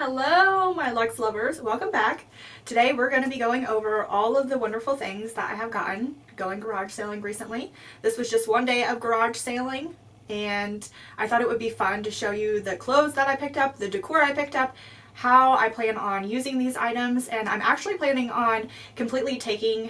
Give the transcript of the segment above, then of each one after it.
Hello, my Luxe lovers. Welcome back. Today we're going to be going over all of the wonderful things that I have gotten going garage sailing recently. This was just one day of garage sailing, and I thought it would be fun to show you the clothes that I picked up, the decor I picked up, how I plan on using these items, and I'm actually planning on completely taking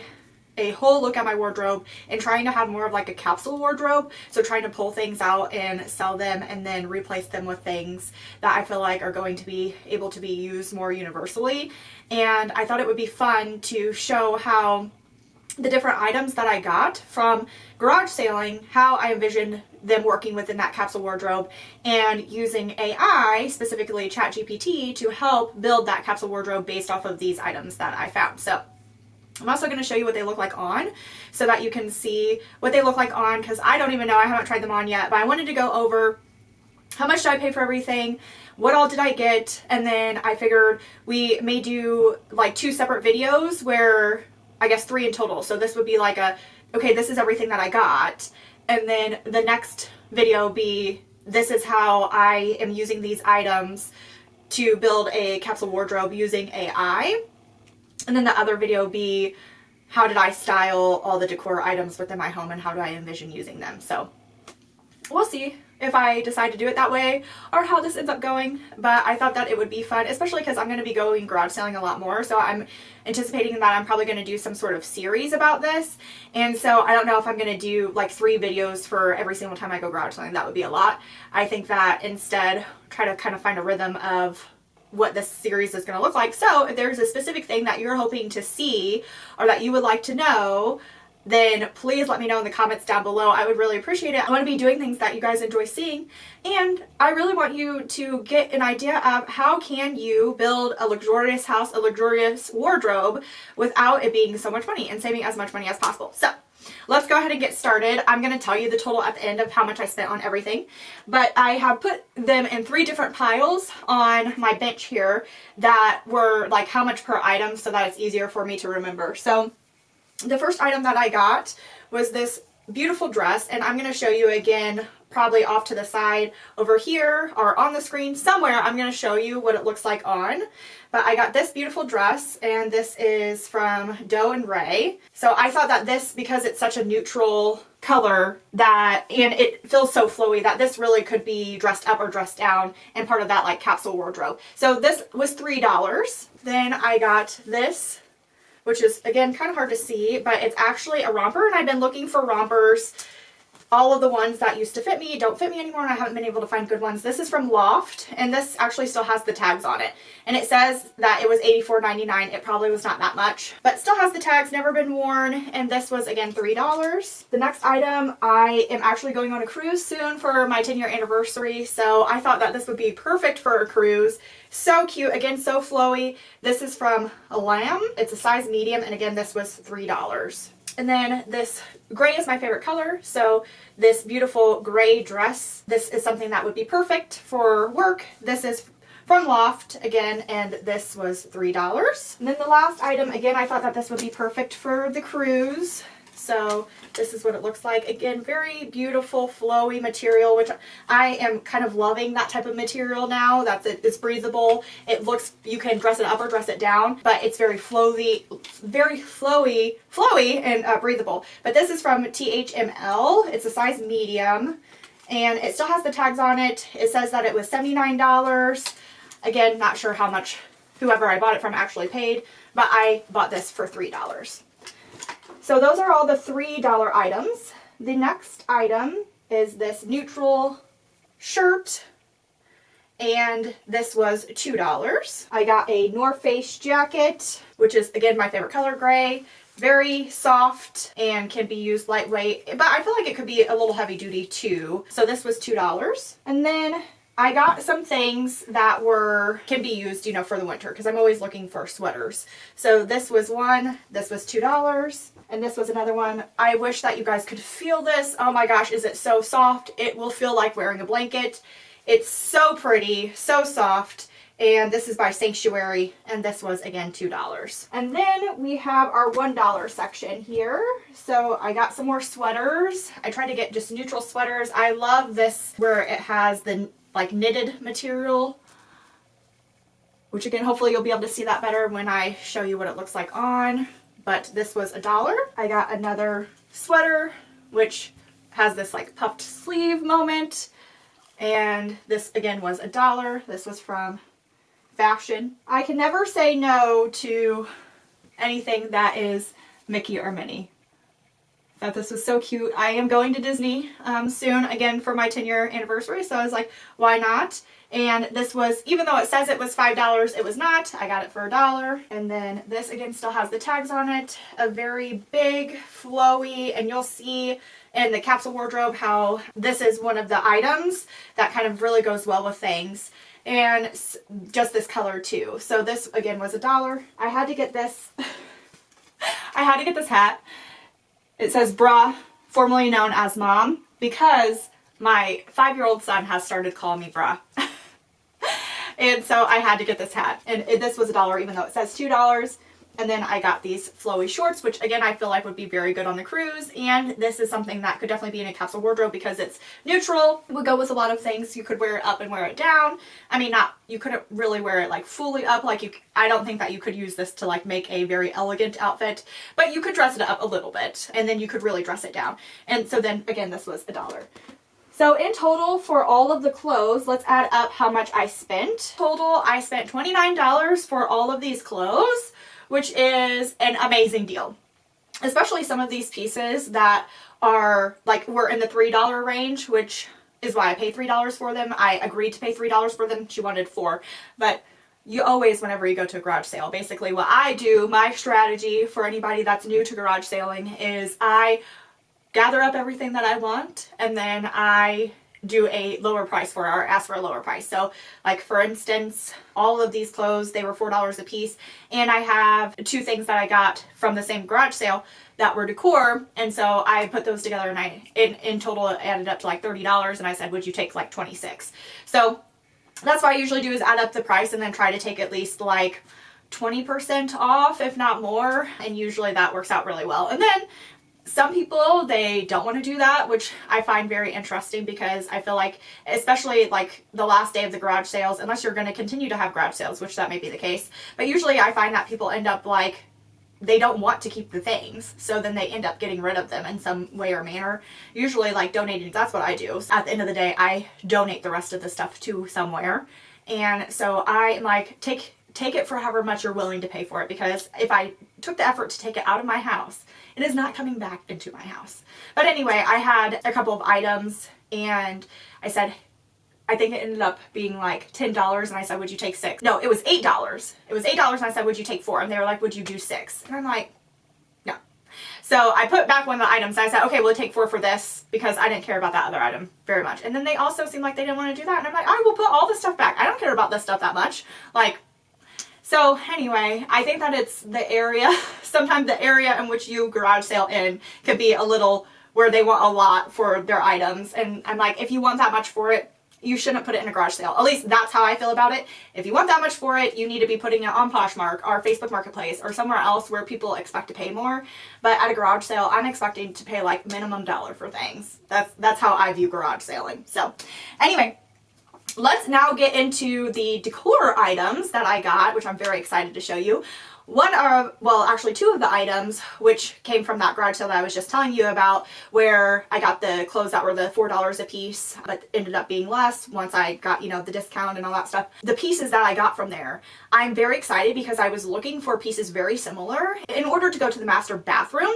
a whole look at my wardrobe and trying to have more of like a capsule wardrobe. So trying to pull things out and sell them and then replace them with things that I feel like are going to be able to be used more universally. And I thought it would be fun to show how the different items that I got from garage sailing, how I envisioned them working within that capsule wardrobe and using AI, specifically ChatGPT, to help build that capsule wardrobe based off of these items that I found. So I'm also going to show you what they look like on so that you can see what they look like on, because I don't even know, I haven't tried them on yet, but I wanted to go over how much did I pay for everything, what all did I get, and then I figured we may do like 2 separate videos where, I guess 3 in total. So this would be like okay, this is everything that I got, and then the next video be, this is how I am using these items to build a capsule wardrobe using AI. And then the other video be, how did I style all the decor items within my home and how do I envision using them. So we'll see if I decide to do it that way or how this ends up going. But I thought that it would be fun, especially because I'm going to be going garage sailing a lot more. So I'm anticipating that I'm probably going to do some sort of series about this. And so I don't know if I'm going to do like 3 videos for every single time I go garage sailing. That would be a lot. I think that instead try to kind of find a rhythm of what this series is going to look like. So if there's a specific thing that you're hoping to see or that you would like to know, then please let me know in the comments down below. I would really appreciate it. I want to be doing things that you guys enjoy seeing, and I really want you to get an idea of how can you build a luxurious house, a luxurious wardrobe without it being so much money and saving as much money as possible. So let's go ahead and get started. I'm going to tell you the total at the end of how much I spent on everything, but I have put them in 3 different piles on my bench here that were like how much per item so that it's easier for me to remember. So the first item that I got was this beautiful dress, and I'm going to show you again probably off to the side over here or on the screen somewhere. I'm going to show you what it looks like on. But I got this beautiful dress, and this is from Doe and Ray. So I thought that this, because it's such a neutral color that, and it feels so flowy, that this really could be dressed up or dressed down and part of that like capsule wardrobe. So this was $3. Then I got this, which is again kind of hard to see, but it's actually a romper, and I've been looking for rompers. All of the ones that used to fit me don't fit me anymore, and I haven't been able to find good ones. This is from Loft, and this actually still has the tags on it. And it says that it was $84.99. It probably was not that much, but still has the tags, never been worn, and this was, again, $3. The next item, I am actually going on a cruise soon for my 10-year anniversary, so I thought that this would be perfect for a cruise. So cute, again, so flowy. This is from Lamb. It's a size medium, and again, this was $3. And then this gray is my favorite color, so this beautiful gray dress, this is something that would be perfect for work. This is from Loft again, and this was $3. And then the last item, again, I thought that this would be perfect for the cruise. So this is what it looks like. Again, very beautiful, flowy material, which I am kind of loving that type of material now. It's breathable. It looks, you can dress it up or dress it down, but it's very flowy, and breathable. But this is from THML. It's a size medium, and it still has the tags on it. It says that it was $79. Again, not sure how much whoever I bought it from actually paid, but I bought this for $3. So those are all the $3 items. The next item is this neutral shirt, and this was $2. I got a North Face jacket, which is, again, my favorite color, gray. Very soft and can be used lightweight, but I feel like it could be a little heavy duty too. So this was $2. And then I got some things that can be used, for the winter, because I'm always looking for sweaters. So this was one, this was $2, and this was another one. I wish that you guys could feel this. Oh my gosh, is it so soft? It will feel like wearing a blanket. It's so pretty, so soft. And this is by Sanctuary, and this was, again, $2. And then we have our $1 section here. So I got some more sweaters. I tried to get just neutral sweaters. I love this where it has the like knitted material which again, hopefully you'll be able to see that better when I show you what it looks like on. But this was $1. I got another sweater, which has this like puffed sleeve moment. And this again was $1. This was from Fashion. I can never say no to anything that is Mickey or Minnie. I thought this was so cute. I am going to Disney soon again for my 10-year anniversary, so I was like, why not? And this was, even though it says it was $5, it was not. I got it for $1. And then this again still has the tags on it. A very big, flowy, and you'll see in the capsule wardrobe how this is one of the items that kind of really goes well with things. And just this color too. So this again was $1. I had to get this. I had to get this hat. It says Bra, formerly known as Mom, because my 5-year-old son has started calling me Bra. And so I had to get this hat. And this was $1 even though it says $2. And then I got these flowy shorts, which again I feel like would be very good on the cruise. And this is something that could definitely be in a capsule wardrobe because it's neutral. It would go with a lot of things. You could wear it up and wear it down. I mean, you couldn't really wear it like fully up. I don't think that you could use this to like make a very elegant outfit, but you could dress it up a little bit and then you could really dress it down. And so then again, this was $1. So in total for all of the clothes, let's add up how much I spent. Total, I spent $29 for all of these clothes, which is an amazing deal. Especially some of these pieces that are like, were in the $3 range, which is why I paid $3 for them. I agreed to pay $3 for them. She wanted $4, but you always, whenever you go to a garage sale, basically what I do, my strategy for anybody that's new to garage sailing is I gather up everything that I want and then I do a lower price for it or ask for a lower price. So like for instance, all of these clothes, they were $4 a piece, and I have 2 things that I got from the same garage sale that were Decor, and so I put those together and in total it added up to like $30, and I said, would you take like 26? So that's what I usually do is add up the price and then try to take at least like 20% off, if not more, and usually that works out really well. And then some people, they don't want to do that, which I find very interesting because I feel like, especially like the last day of the garage sales, unless you're going to continue to have garage sales, which that may be the case, but usually I find that people end up like, they don't want to keep the things, so then they end up getting rid of them in some way or manner. Usually like donating, that's what I do. So at the end of the day, I donate the rest of the stuff to somewhere. And so I like, take it for however much you're willing to pay for it, because if I took the effort to take it out of my house, it is not coming back into my house. But anyway, I had a couple of items and I said, I think it ended up being like $10, and I said, would you take 6? No, it was $8. It was $8 and I said, would you take 4? And they were like, would you do 6? And I'm like, no. So I put back one of the items and I said, okay, we'll take 4 for this, because I didn't care about that other item very much. And then they also seemed like they didn't want to do that. And I'm like, I will put all the stuff back. I don't care about this stuff that much. Like, so anyway, I think that it's the area, sometimes the area in which you garage sale in could be a little where they want a lot for their items. And I'm like, if you want that much for it, you shouldn't put it in a garage sale. At least that's how I feel about it. If you want that much for it, you need to be putting it on Poshmark or Facebook Marketplace or somewhere else where people expect to pay more. But at a garage sale, I'm expecting to pay like minimum $1 for things. That's how I view garage sailing. So anyway, let's now get into the decor items that I got, which I'm very excited to show you. Actually 2 of the items, which came from that garage sale that I was just telling you about, where I got the clothes that were the $4 a piece, but ended up being less once I got, you know, the discount and all that stuff. The pieces that I got from there, I'm very excited because I was looking for pieces very similar in order to go to the master bathroom,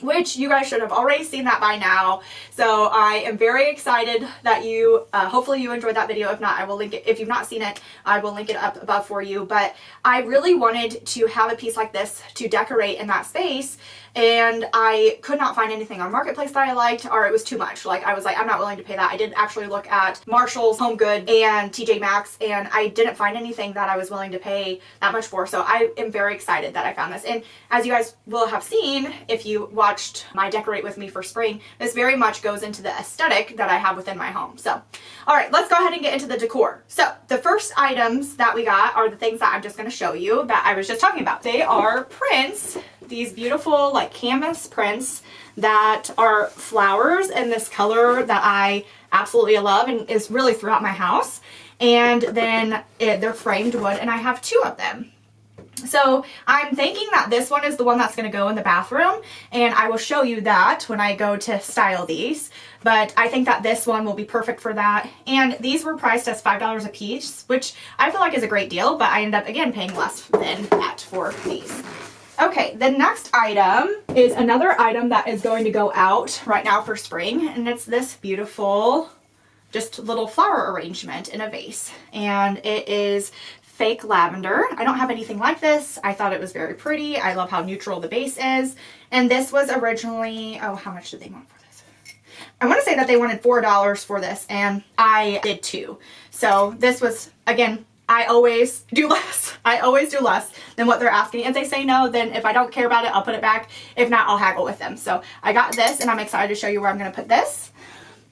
which you guys should have already seen that by now. So I am very excited that you, hopefully you enjoyed that video. If not, I will link it. If you've not seen it, I will link it up above for you. But I really wanted to have a piece like this to decorate in that space, and I could not find anything on Marketplace that I liked, or it was too much. Like, I was like, I'm not willing to pay that. I did actually look at Marshall's, Home Good, and TJ Maxx, and I didn't find anything that I was willing to pay that much for. So I am very excited that I found this. And as you guys will have seen, if you watched my Decorate With Me for spring, this very much goes into the aesthetic that I have within my home. So, all right, let's go ahead and get into the decor. So the first items that we got are the things that I'm just going to show you that I was just talking about. They are prints, these beautiful like canvas prints that are flowers in this color that I absolutely love and is really throughout my house. and then they're framed wood, and I have 2 of them. So I'm thinking that this one is the one that's going to go in the bathroom, and I will show you that when I go to style these. But I think that this one will be perfect for that. And these were priced as $5 a piece, which I feel like is a great deal, but I ended up again paying less than that for these. Okay, the next item is another item that is going to go out right now for spring, and it's this beautiful just little flower arrangement in a vase, and it is fake lavender. I don't have anything like this. I thought it was very pretty. I love how neutral the base is. And this was originally, oh, how much did they want for this? I want to say that they wanted $4 for this, and I did $2. So this was, again, I always do less. I always do less than what they're asking. If they say no, then if I don't care about it, I'll put it back. If not, I'll haggle with them. So I got this, and I'm excited to show you where I'm going to put this.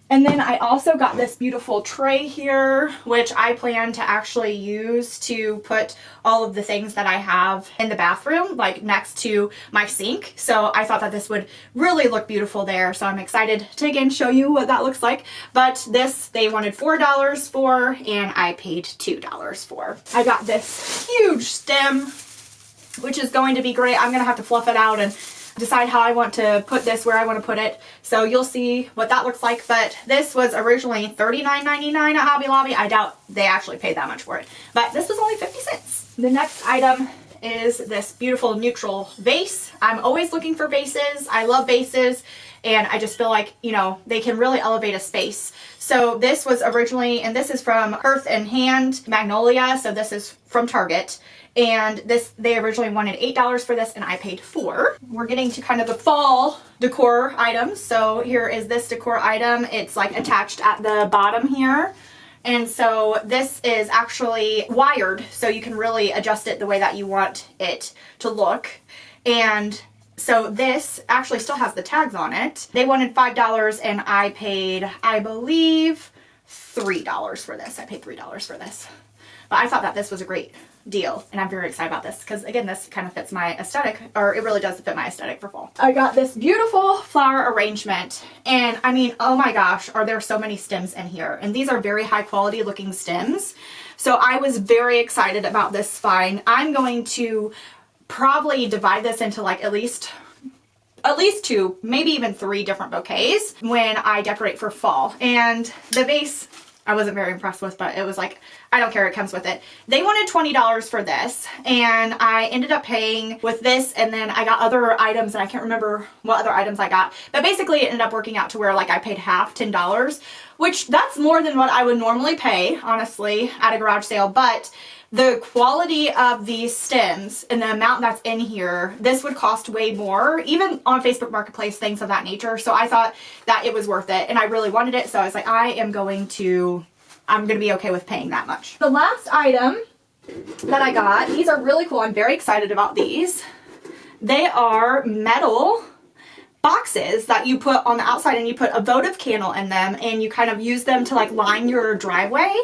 And then I also got this beautiful tray here, which I plan to actually use to put all of the things that I have in the bathroom, like next to my sink. So I thought that this would really look beautiful there. So I'm excited to again show you what that looks like. But this they wanted $4 for, and I paid $2 for. I got this huge stem, which is going to be great. I'm gonna have to fluff it out and decide how I want to put this, where I want to put it. So you'll see what that looks like. But this was originally $39.99 at Hobby Lobby. I doubt they actually paid that much for it. But this was only 50 cents. The next item is this beautiful neutral vase. I'm always looking for vases. I love vases. And I just feel like, you know, they can really elevate a space. So this was originally, and this is from Earth and Hand Magnolia. So this is from Target. And this, they originally wanted $8 for this, and I paid $4. We're getting to kind of the fall decor items. So here is this decor item. It's like attached at the bottom here. And so this is actually wired, so you can really adjust it the way that you want it to look. And so this actually still has the tags on it. They wanted $5, and I paid, I believe, $3 for this. I paid $3 for this. But I thought that this was a great deal, and I'm very excited about this because, again, this kind of fits my aesthetic, or it really does fit my aesthetic for fall. I got this beautiful flower arrangement, and I mean, oh my gosh, are there so many stems in here. And these are very high quality looking stems. So I was very excited about this find. I'm going to probably divide this into like at least 2, maybe even 3 different bouquets when I decorate for fall. And the vase I wasn't very impressed with, but it was like, I don't care, it comes with it. They wanted $20 for this, and I ended up paying with this, and then I got other items, and I can't remember what other items I got, but basically it ended up working out to where like I paid half, $10, which that's more than what I would normally pay, honestly, at a garage sale. But the quality of these stems and the amount that's in here, this would cost way more, even on Facebook Marketplace, things of that nature. So I thought that it was worth it, and I really wanted it. So I was like, I'm going to be okay with paying that much. The last item that I got, these are really cool. I'm very excited about these. They are metal boxes that you put on the outside, and you put a votive candle in them, and you kind of use them to like line your driveway,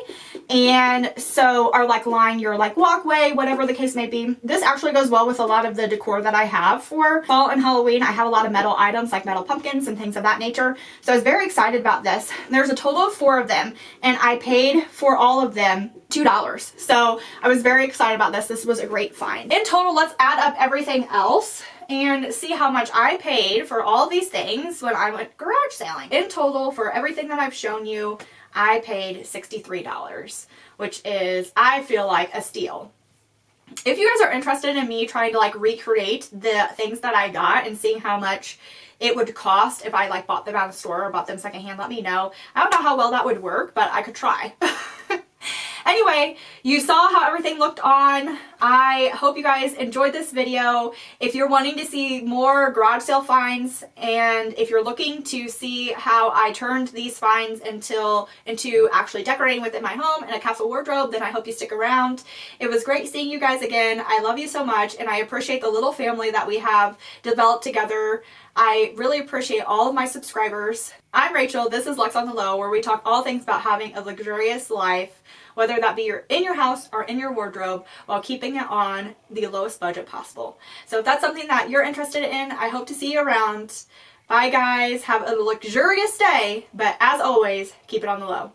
and so, or like line your like walkway, whatever the case may be. This actually goes well with a lot of the decor that I have for fall and Halloween. I have a lot of metal items like metal pumpkins and things of that nature. So I was very excited about this. There's a total of 4 of them, and I paid for all of them $2. So I was very excited about this. This was a great find. In total, let's add up everything else and see how much I paid for all these things when I went garage sailing. In total, for everything that I've shown you, I paid $63, which is, I feel like, a steal. If you guys are interested in me trying to like recreate the things that I got and seeing how much it would cost if I like bought them at a store or bought them secondhand, let me know. I don't know how well that would work, but I could try. Anyway, you saw how everything looked on. I hope you guys enjoyed this video. If you're wanting to see more garage sale finds, and if you're looking to see how I turned these finds into actually decorating within my home and a capsule wardrobe, then I hope you stick around. It was great seeing you guys again. I love you so much, and I appreciate the little family that we have developed together. I really appreciate all of my subscribers. I'm Rachel. This is Lex on the Low, where we talk all things about having a luxurious life, whether that be in your house or in your wardrobe, while keeping it on the lowest budget possible. So if that's something that you're interested in, I hope to see you around. Bye guys, have a luxurious day, but as always, keep it on the low.